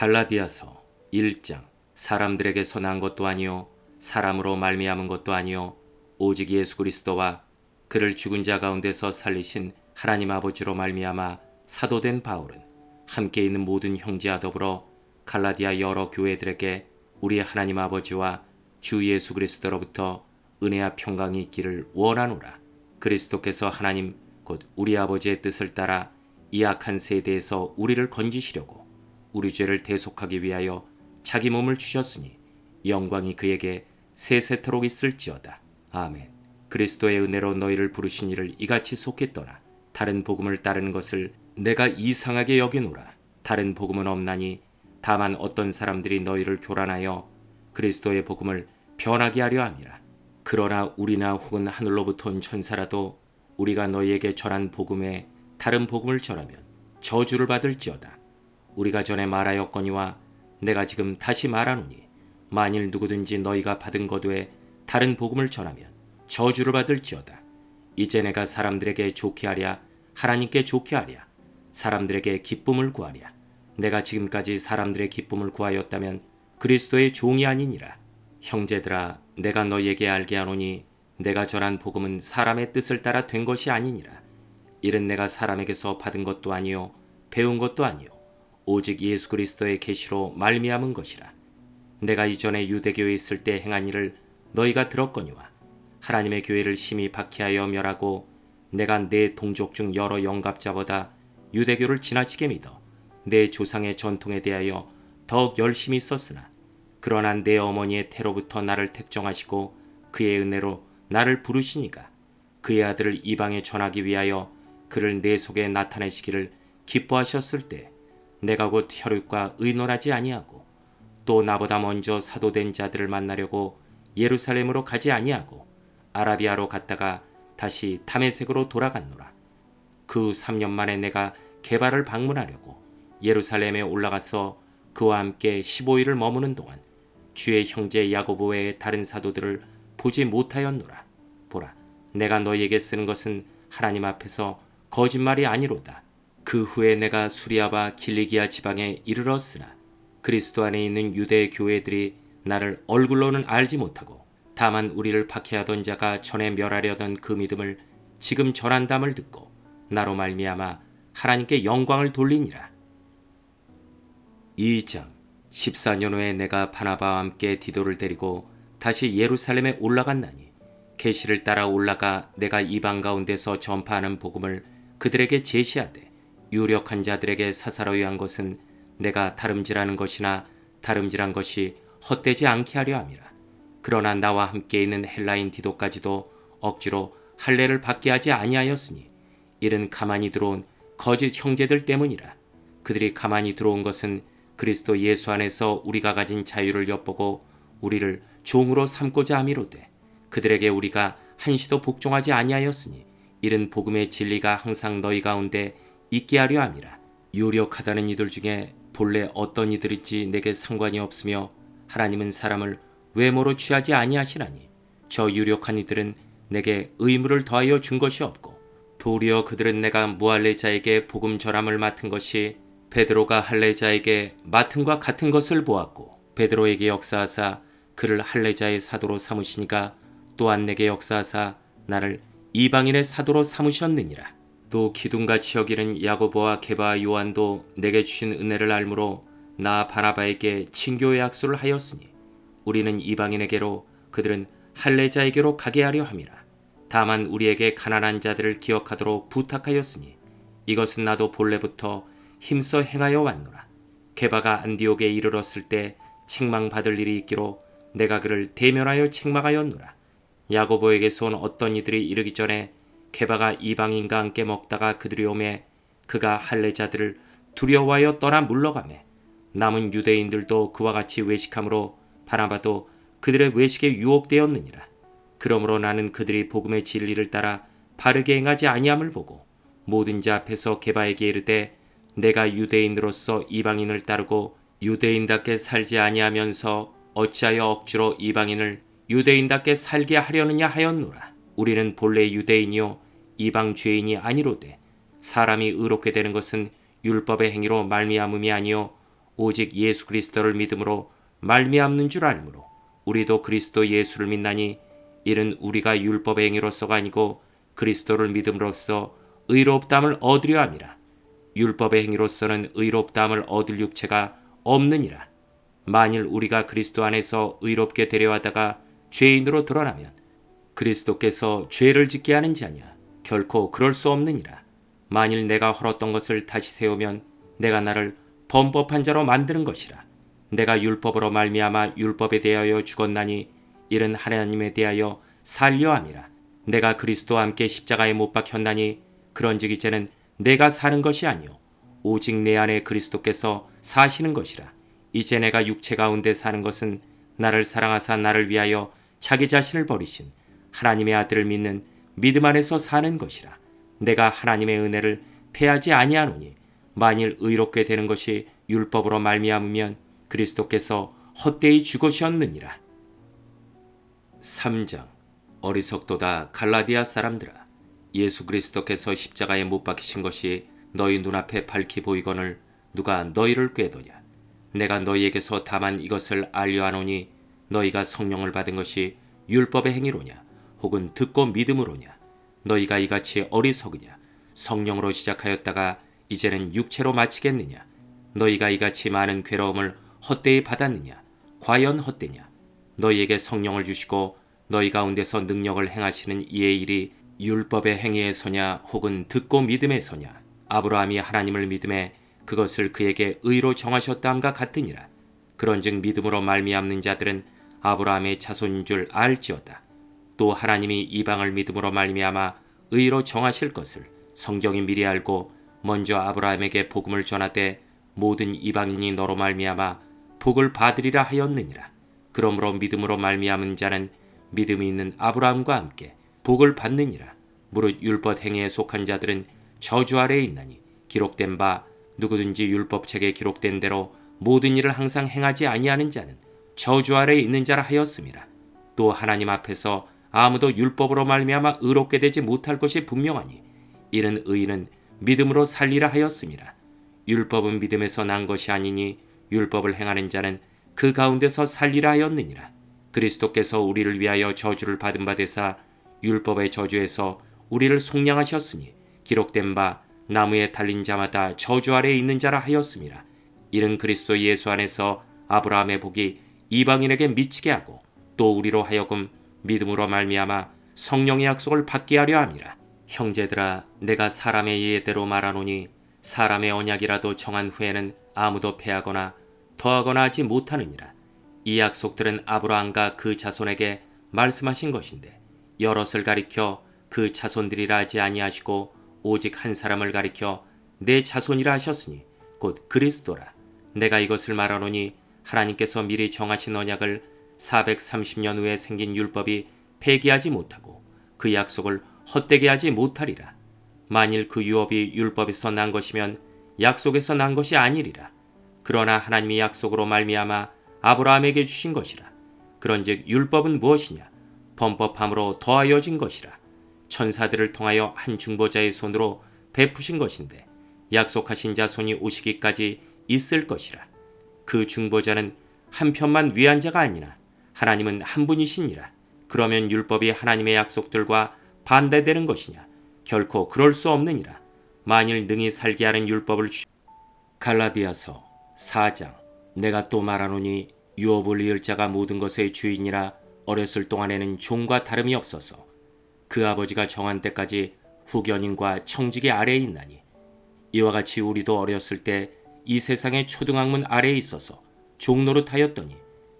갈라디아서 1장. 사람들에게서 난 것도 아니요 사람으로 말미암은 것도 아니요 오직 예수 그리스도와 그를 죽은 자 가운데서 살리신 하나님 아버지로 말미암아 사도된 바울은 함께 있는 모든 형제와 더불어 갈라디아 여러 교회들에게 우리 하나님 아버지와 주 예수 그리스도로부터 은혜와 평강이 있기를 원하노라. 그리스도께서 하나님 곧 우리 아버지의 뜻을 따라 이 악한 세대에서 우리를 건지시려고 우리 죄를 대속하기 위하여 자기 몸을 주셨으니 영광이 그에게 세세토록 있을지어다. 아멘. 그리스도의 은혜로 너희를 부르신 이를 이같이 속했더나 다른 복음을 따르는 것을 내가 이상하게 여기노라. 다른 복음은 없나니 다만 어떤 사람들이 너희를 교란하여 그리스도의 복음을 변하게 하려 함이라. 그러나 우리나 혹은 하늘로부터 온 천사라도 우리가 너희에게 전한 복음에 다른 복음을 전하면 저주를 받을지어다. 우리가 전에 말하였거니와 내가 지금 다시 말하노니 만일 누구든지 너희가 받은 것 외에 다른 복음을 전하면 저주를 받을지어다. 이제 내가 사람들에게 좋게 하랴 하나님께 좋게 하랴 사람들에게 기쁨을 구하랴. 내가 지금까지 사람들의 기쁨을 구하였다면 그리스도의 종이 아니니라. 형제들아, 내가 너희에게 알게 하노니 내가 전한 복음은 사람의 뜻을 따라 된 것이 아니니라. 이는 내가 사람에게서 받은 것도 아니요 배운 것도 아니요 오직 예수 그리스도의 계시로 말미암은 것이라. 내가 이전에 유대교에 있을 때 행한 일을 너희가 들었거니와 하나님의 교회를 심히 박해하여 멸하고 내가 내 동족 중 여러 영갑자보다 유대교를 지나치게 믿어 내 조상의 전통에 대하여 더욱 열심히 썼으나 그러나 내 어머니의 태로부터 나를 택정하시고 그의 은혜로 나를 부르시니가 그의 아들을 이방에 전하기 위하여 그를 내 속에 나타내시기를 기뻐하셨을 때 내가 곧 혈육과 의논하지 아니하고 또 나보다 먼저 사도된 자들을 만나려고 예루살렘으로 가지 아니하고 아라비아로 갔다가 다시 다메섹으로 돌아갔노라. 그 3년 만에 내가 게바를 방문하려고 예루살렘에 올라가서 그와 함께 15일을 머무는 동안 주의 형제 야고보 외의 다른 사도들을 보지 못하였노라. 보라, 내가 너희에게 쓰는 것은 하나님 앞에서 거짓말이 아니로다. 그 후에 내가 수리아바 길리기아 지방에 이르렀으나 그리스도 안에 있는 유대 교회들이 나를 얼굴로는 알지 못하고 다만 우리를 박해하던 자가 전에 멸하려던 그 믿음을 지금 전한담을 듣고 나로 말미암아 하나님께 영광을 돌리니라. 2장. 14년 후에 내가 바나바와 함께 디도를 데리고 다시 예루살렘에 올라갔나니 계시를 따라 올라가 내가 이방 가운데서 전파하는 복음을 그들에게 제시하되 유력한 자들에게 사사로이 한 것은 내가 다름질하는 것이나 다름질한 것이 헛되지 않게 하려 함이라. 그러나 나와 함께 있는 헬라인 디도까지도 억지로 할례를 받게 하지 아니하였으니 이는 가만히 들어온 거짓 형제들 때문이라. 그들이 가만히 들어온 것은 그리스도 예수 안에서 우리가 가진 자유를 엿보고 우리를 종으로 삼고자 함이로되 그들에게 우리가 한시도 복종하지 아니하였으니 이는 복음의 진리가 항상 너희 가운데 있게 하려 함이라. 유력하다는 이들 중에 본래 어떤 이들인지 내게 상관이 없으며 하나님은 사람을 외모로 취하지 아니하시나니 저 유력한 이들은 내게 의무를 더하여 준 것이 없고 도리어 그들은 내가 무할례자에게 복음 전함을 맡은 것이 베드로가 할례자에게 맡은과 같은 것을 보았고 베드로에게 역사하사 그를 할례자의 사도로 삼으시니까 또한 내게 역사하사 나를 이방인의 사도로 삼으셨느니라. 또 기둥같이 여기는 야고보와 게바와 요한도 내게 주신 은혜를 알므로 나 바나바에게 친교의 약수를 하였으니 우리는 이방인에게로 그들은 할례자에게로 가게 하려 함이라. 다만 우리에게 가난한 자들을 기억하도록 부탁하였으니 이것은 나도 본래부터 힘써 행하여 왔노라. 게바가 안디옥에 이르렀을 때 책망받을 일이 있기로 내가 그를 대면하여 책망하였노라. 야고보에게서 온 어떤 이들이 이르기 전에 게바가 이방인과 함께 먹다가 그들이 오매 그가 할례자들을 두려워하여 떠나 물러가매 남은 유대인들도 그와 같이 외식함으로 바나바도 그들의 외식에 유혹되었느니라. 그러므로 나는 그들이 복음의 진리를 따라 바르게 행하지 아니함을 보고 모든 자 앞에서 게바에게 이르되 내가 유대인으로서 이방인을 따르고 유대인답게 살지 아니하면서 어찌하여 억지로 이방인을 유대인답게 살게 하려느냐 하였노라. 우리는 본래 유대인이요 이방 죄인이 아니로되 사람이 의롭게 되는 것은 율법의 행위로 말미암음이 아니요 오직 예수 그리스도를 믿음으로 말미암는 줄 알므로 우리도 그리스도 예수를 믿나니 이는 우리가 율법의 행위로서가 아니고 그리스도를 믿음으로써 의롭다함을 얻으려 함이라. 율법의 행위로서는 의롭다함을 얻을 육체가 없느니라. 만일 우리가 그리스도 안에서 의롭게 되려 하다가 죄인으로 드러나면 그리스도께서 죄를 짓게 하는 자냐? 결코 그럴 수 없느니라. 만일 내가 헐었던 것을 다시 세우면 내가 나를 범법한 자로 만드는 것이라. 내가 율법으로 말미암아 율법에 대하여 죽었나니 이는 하나님에 대하여 살려 함이라. 내가 그리스도와 함께 십자가에 못 박혔나니 그런즉 이제는 내가 사는 것이 아니요 오직 내 안에 그리스도께서 사시는 것이라. 이제 내가 육체 가운데 사는 것은 나를 사랑하사 나를 위하여 자기 자신을 버리신 하나님의 아들을 믿는 믿음 안에서 사는 것이라. 내가 하나님의 은혜를 패하지 아니하노니 만일 의롭게 되는 것이 율법으로 말미암으면 그리스도께서 헛되이 죽으셨느니라. 3장. 어리석도다 갈라디아 사람들아, 예수 그리스도께서 십자가에 못 박히신 것이 너희 눈앞에 밝히 보이거늘 누가 너희를 꾀도냐? 내가 너희에게서 다만 이것을 알려하노니 너희가 성령을 받은 것이 율법의 행위로냐 혹은 듣고 믿음으로냐? 너희가 이같이 어리석으냐? 성령으로 시작하였다가 이제는 육체로 마치겠느냐? 너희가 이같이 많은 괴로움을 헛되이 받았느냐? 과연 헛되냐? 너희에게 성령을 주시고 너희 가운데서 능력을 행하시는 이의 일이 율법의 행위에서냐 혹은 듣고 믿음에서냐? 아브라함이 하나님을 믿음에 그것을 그에게 의로 정하셨다함과 같으니라. 그런즉 믿음으로 말미암는 자들은 아브라함의 자손인 줄 알지어다. 또 하나님이 이방을 믿음으로 말미암아 의로 정하실 것을 성경이 미리 알고 먼저 아브라함에게 복음을 전하되 모든 이방인이 너로 말미암아 복을 받으리라 하였느니라. 그러므로 믿음으로 말미암은 자는 믿음이 있는 아브라함과 함께 복을 받느니라. 무릇 율법 행위에 속한 자들은 저주 아래에 있나니 기록된 바 누구든지 율법책에 기록된 대로 모든 일을 항상 행하지 아니하는 자는 저주 아래에 있는 자라 하였음이라. 또 하나님 앞에서 아무도 율법으로 말미암아 의롭게 되지 못할 것이 분명하니 이는 의인은 믿음으로 살리라 하였음이라. 율법은 믿음에서 난 것이 아니니 율법을 행하는 자는 그 가운데서 살리라 하였느니라. 그리스도께서 우리를 위하여 저주를 받은 바 되사 율법의 저주에서 우리를 속량하셨으니 기록된 바 나무에 달린 자마다 저주 아래에 있는 자라 하였음이라. 이는 그리스도 예수 안에서 아브라함의 복이 이방인에게 미치게 하고 또 우리로 하여금 믿음으로 말미암아 성령의 약속을 받게 하려 함이라. 형제들아, 내가 사람의 예대로 말하노니 사람의 언약이라도 정한 후에는 아무도 패하거나 더하거나 하지 못하느니라. 이 약속들은 아브라함과 그 자손에게 말씀하신 것인데 여럿을 가리켜 그 자손들이라 하지 아니하시고 오직 한 사람을 가리켜 내 자손이라 하셨으니 곧 그리스도라. 내가 이것을 말하노니 하나님께서 미리 정하신 언약을 430년 후에 생긴 율법이 폐기하지 못하고 그 약속을 헛되게 하지 못하리라. 만일 그 유업이 율법에서 난 것이면 약속에서 난 것이 아니리라. 그러나 하나님이 약속으로 말미암아 아브라함에게 주신 것이라. 그런즉 율법은 무엇이냐? 범법함으로 더하여진 것이라. 천사들을 통하여 한 중보자의 손으로 베푸신 것인데 약속하신 자손이 오시기까지 있을 것이라. 그 중보자는 한편만 위한 자가 아니나 하나님은 한 분이시니라. 그러면 율법이 하나님의 약속들과 반대되는 것이냐? 결코 그럴 수 없느니라. 만일 능히 살게 하는 율법을 갈라디아서 4장. 내가 또 말하노니 유업을 이을 자가 모든 것의 주인이라 어렸을 동안에는 종과 다름이 없어서 그 아버지가 정한 때까지 후견인과 청지기 아래에 있나니 이와 같이 우리도 어렸을 때 이 세상의 초등학문 아래에 있어서 종노릇하였더니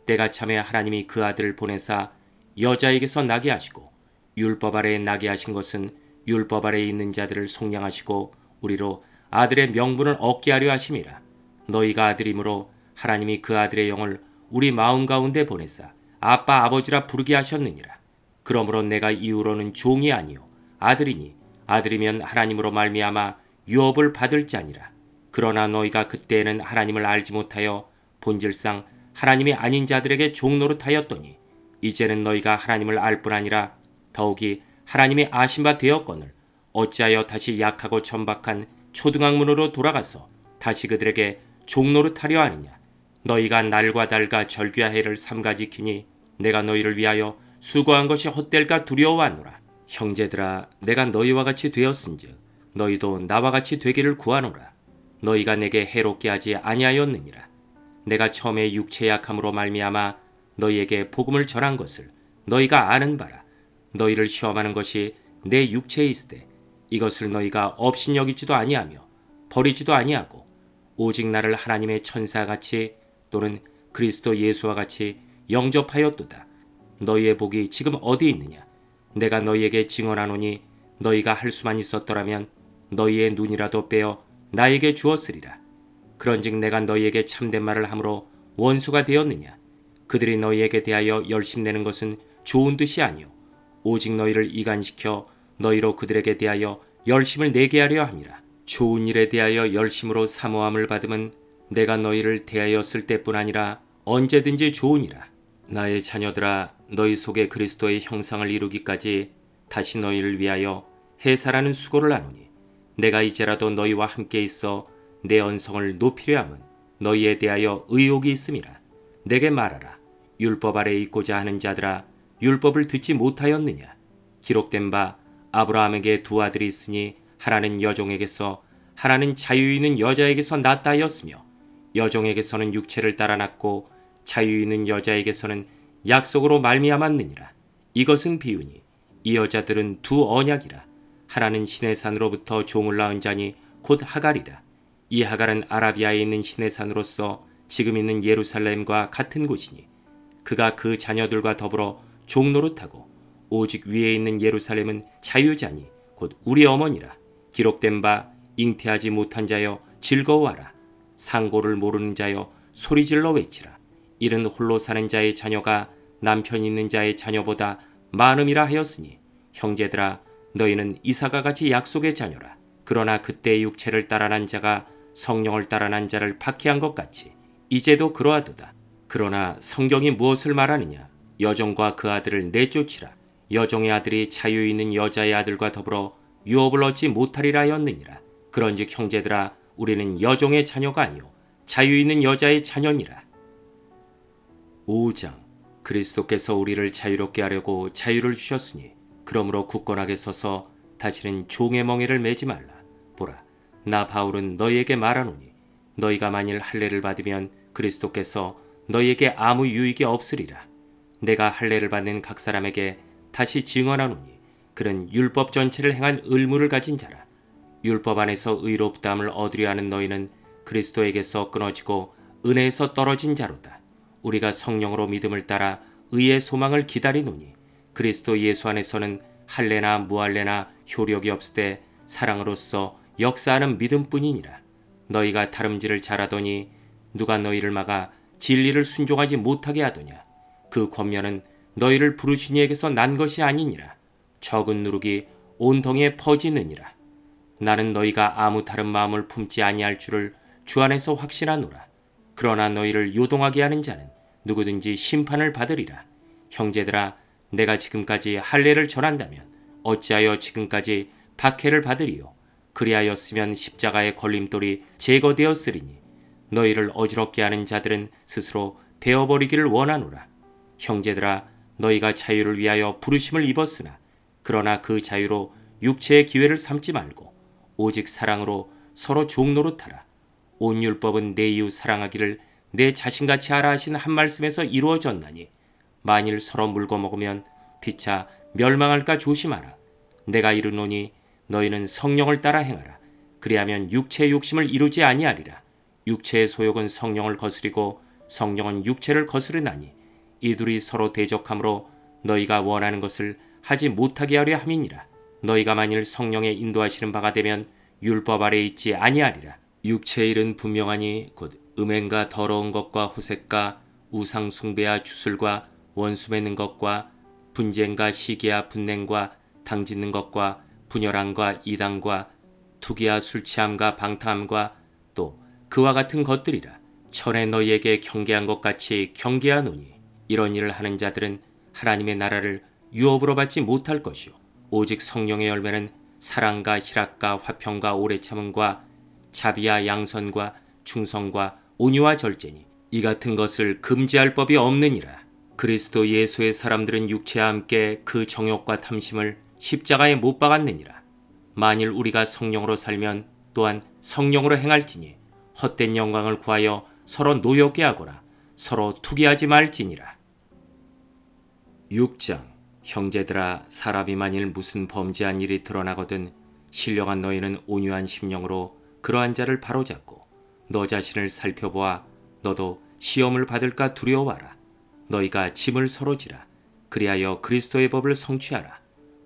때가 참에 하나님이 그 아들을 보내사 여자에게서 나게 하시고 율법 아래에 나게 하신 것은 율법 아래에 있는 자들을 속량하시고 우리로 아들의 명분을 얻게 하려 하심이라. 너희가 아들이므로 하나님이 그 아들의 영을 우리 마음 가운데 보내사 아빠 아버지라 부르게 하셨느니라. 그러므로 내가 이후로는 종이 아니요 아들이니 아들이면 하나님으로 말미암아 유업을 받을 자니라. 그러나 너희가 그때에는 하나님을 알지 못하여 본질상 하나님이 아닌 자들에게 종노릇하였더니 이제는 너희가 하나님을 알 뿐 아니라 더욱이 하나님이 아신 바 되었거늘 어찌하여 다시 약하고 천박한 초등학문으로 돌아가서 다시 그들에게 종노릇하려 하느냐? 너희가 날과 달과 절기와 해를 삼가 지키니 내가 너희를 위하여 수고한 것이 헛될까 두려워하노라. 형제들아, 내가 너희와 같이 되었은즉 너희도 나와 같이 되기를 구하노라. 너희가 내게 해롭게 하지 아니하였느니라. 내가 처음에 육체의 약함으로 말미암아 너희에게 복음을 전한 것을 너희가 아는 바라. 너희를 시험하는 것이 내 육체에 있으되 이것을 너희가 업신여기지도 아니하며 버리지도 아니하고 오직 나를 하나님의 천사같이 또는 그리스도 예수와 같이 영접하였도다. 너희의 복이 지금 어디 있느냐? 내가 너희에게 증언하노니 너희가 할 수만 있었더라면 너희의 눈이라도 빼어 나에게 주었으리라. 그런즉 내가 너희에게 참된 말을 함으로 원수가 되었느냐? 그들이 너희에게 대하여 열심내는 것은 좋은 뜻이 아니요 오직 너희를 이간시켜 너희로 그들에게 대하여 열심을 내게 하려 함이라. 좋은 일에 대하여 열심으로 사모함을 받음은 내가 너희를 대하였을 때뿐 아니라 언제든지 좋으니라. 나의 자녀들아, 너희 속에 그리스도의 형상을 이루기까지 다시 너희를 위하여 해살하는 수고를 하노니 내가 이제라도 너희와 함께 있어 내 언성을 높이려 함은 너희에 대하여 의욕이 있음이라. 내게 말하라. 율법 아래에 있고자 하는 자들아, 율법을 듣지 못하였느냐? 기록된 바 아브라함에게 두 아들이 있으니 하나는 여종에게서 하나는 자유 있는 여자에게서 낳았다 하였으며 여종에게서는 육체를 따라 낳고 자유 있는 여자에게서는 약속으로 말미암았느니라. 이것은 비유니 이 여자들은 두 언약이라. 하나는 시내 산으로부터 종을 낳은 자니 곧 하갈이라. 이 하갈은 아라비아에 있는 시내 산으로서 지금 있는 예루살렘과 같은 곳이니 그가 그 자녀들과 더불어 종노릇하고 오직 위에 있는 예루살렘은 자유자니 곧 우리 어머니라. 기록된 바 잉태하지 못한 자여 즐거워하라. 상고를 모르는 자여 소리질러 외치라. 이는 홀로 사는 자의 자녀가 남편 있는 자의 자녀보다 많음이라 하였으니 형제들아, 너희는 이삭과 같이 약속의 자녀라. 그러나 그때의 육체를 따라 난 자가 성령을 따라 난 자를 박해한 것 같이 이제도 그러하도다. 그러나 성경이 무엇을 말하느냐? 여종과 그 아들을 내쫓으라. 여종의 아들이 자유 있는 여자의 아들과 더불어 유업을 얻지 못하리라 하였느니라. 그런즉 형제들아, 우리는 여종의 자녀가 아니요 자유 있는 여자의 자녀니라. 5장. 그리스도께서 우리를 자유롭게 하려고 자유를 주셨으니 그러므로 굳건하게 서서 다시는 종의 멍에를 매지 말라. 보라, 나 바울은 너희에게 말하노니 너희가 만일 할례를 받으면 그리스도께서 너희에게 아무 유익이 없으리라. 내가 할례를 받는 각 사람에게 다시 증언하노니 그는 율법 전체를 행한 의무를 가진 자라. 율법 안에서 의롭다함을 얻으려 하는 너희는 그리스도에게서 끊어지고 은혜에서 떨어진 자로다. 우리가 성령으로 믿음을 따라 의의 소망을 기다리노니 그리스도 예수 안에서는 할례나 무할례나 효력이 없으되 사랑으로서 역사하는 믿음뿐이니라. 너희가 다름질을 잘하더니 누가 너희를 막아 진리를 순종하지 못하게 하더냐? 그 권면은 너희를 부르신 이에게서 난 것이 아니니라. 적은 누룩이 온 덩이에 퍼지느니라. 나는 너희가 아무 다른 마음을 품지 아니할 줄을 주 안에서 확신하노라. 그러나 너희를 요동하게 하는 자는 누구든지 심판을 받으리라. 형제들아, 내가 지금까지 할례를 전한다면 어찌하여 지금까지 박해를 받으리요? 그리하였으면 십자가의 걸림돌이 제거되었으리니 너희를 어지럽게 하는 자들은 스스로 베어버리기를 원하노라. 형제들아, 너희가 자유를 위하여 부르심을 입었으나 그러나 그 자유로 육체의 기회를 삼지 말고 오직 사랑으로 서로 종노릇하라. 온 율법은 내 이웃 사랑하기를 내 자신같이 하라 하신 한 말씀에서 이루어졌나니 만일 서로 물고 먹으면 피차 멸망할까 조심하라. 내가 이르노니 너희는 성령을 따라 행하라. 그리하면 육체의 욕심을 이루지 아니하리라. 육체의 소욕은 성령을 거스리고 성령은 육체를 거스르나니 이 둘이 서로 대적함으로 너희가 원하는 것을 하지 못하게 하려 함이니라. 너희가 만일 성령의 인도하시는 바가 되면 율법 아래에 있지 아니하리라. 육체의 일은 분명하니 곧 음행과 더러운 것과 호색과 우상 숭배와 주술과 원수 맺는 것과 분쟁과 시기와 분냉과 당짓는 것과 분열함과 이단과 투기와 술 취함과 방탕함과 또 그와 같은 것들이라. 전에 너희에게 경계한 것 같이 경계하노니 이런 일을 하는 자들은 하나님의 나라를 유업으로 받지 못할 것이요 오직 성령의 열매는 사랑과 희락과 화평과 오래 참음과 자비와 양선과 충성과 온유와 절제니 이 같은 것을 금지할 법이 없느니라. 그리스도 예수의 사람들은 육체와 함께 그 정욕과 탐심을 십자가에 못 박았느니라. 만일 우리가 성령으로 살면 또한 성령으로 행할지니 헛된 영광을 구하여 서로 노엽게 하거나 서로 투기하지 말지니라. 6장. 형제들아, 사람이 만일 무슨 범죄한 일이 드러나거든 신령한 너희는 온유한 심령으로 그러한 자를 바로잡고 너 자신을 살펴보아 너도 시험을 받을까 두려워하라. 너희가 짐을 서로 지라. 그리하여 그리스도의 법을 성취하라.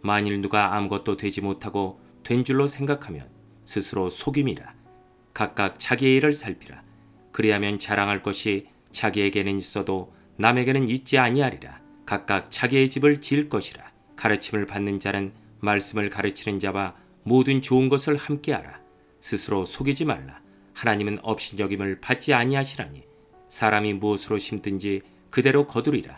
만일 누가 아무것도 되지 못하고 된 줄로 생각하면 스스로 속임이라. 각각 자기의 일을 살피라. 그리하면 자랑할 것이 자기에게는 있어도 남에게는 있지 아니하리라. 각각 자기의 집을 지을 것이라. 가르침을 받는 자는 말씀을 가르치는 자와 모든 좋은 것을 함께하라. 스스로 속이지 말라. 하나님은 업신여김을 받지 아니하시라니 사람이 무엇으로 심든지 그대로 거두리라.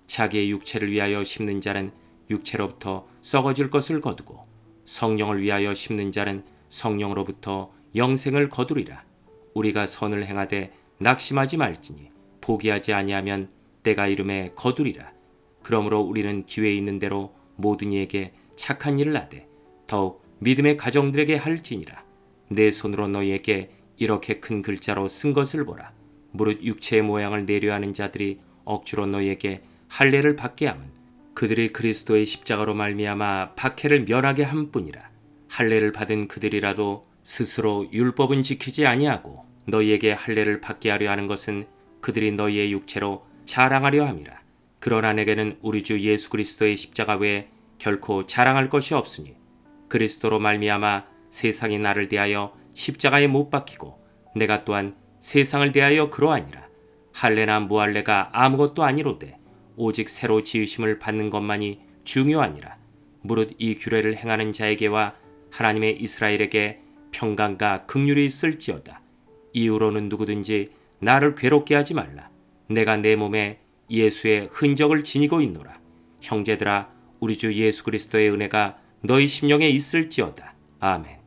자기의 육체를 위하여 심는 자는 육체로부터 썩어질 것을 거두고 성령을 위하여 심는 자는 성령으로부터 영생을 거두리라. 우리가 선을 행하되 낙심하지 말지니 포기하지 아니하면 때가 이름에 거두리라. 그러므로 우리는 기회 있는 대로 모든 이에게 착한 일을 하되 더욱 믿음의 가정들에게 할지니라. 내 손으로 너희에게 이렇게 큰 글자로 쓴 것을 보라. 무릇 육체의 모양을 내려하는 자들이 억지로 너희에게 할례를 받게 함은 그들이 그리스도의 십자가로 말미암아 박해를 면하게 함뿐이라. 할례를 받은 그들이라도 스스로 율법은 지키지 아니하고 너희에게 할례를 받게 하려 하는 것은 그들이 너희의 육체로 자랑하려 함이라. 그러나 내게는 우리 주 예수 그리스도의 십자가 외에 결코 자랑할 것이 없으니 그리스도로 말미암아 세상이 나를 대하여 십자가에 못 박히고 내가 또한 세상을 대하여 그러하니라. 할례나 무할례가 아무것도 아니로되 오직 새로 지으심을 받는 것만이 중요하니라. 무릇 이 규례를 행하는 자에게와 하나님의 이스라엘에게 평강과 긍휼이 있을지어다. 이후로는 누구든지 나를 괴롭게 하지 말라. 내가 내 몸에 예수의 흔적을 지니고 있노라. 형제들아, 우리 주 예수 그리스도의 은혜가 너희 심령에 있을지어다. 아멘.